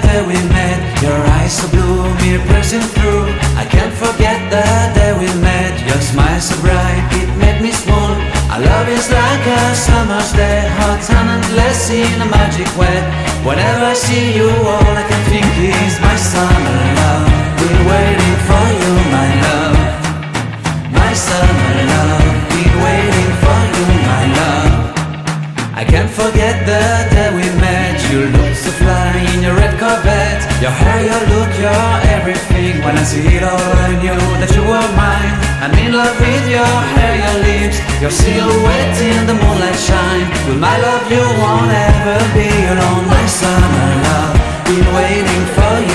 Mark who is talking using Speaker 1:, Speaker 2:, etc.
Speaker 1: day we met. Your eyes so blue, me pressing through. I can't forget the day we met. Your smile so bright, it made me swoon. Our love is like a summer's day, hot and endless in a magic way. Whenever I see you, all I can think is my summer love. Been waiting for you, my love. My summer love. Been waiting for you, my love. I can't forget the day we met. You look so fly in your red Corvette. Your hair, your look, your everything. When I see it all, I knew that you were mine. I'm in love with your hair, your lips, your silhouette in the moonlight shine. With my love, you won't ever be alone. My summer love, been waiting for you.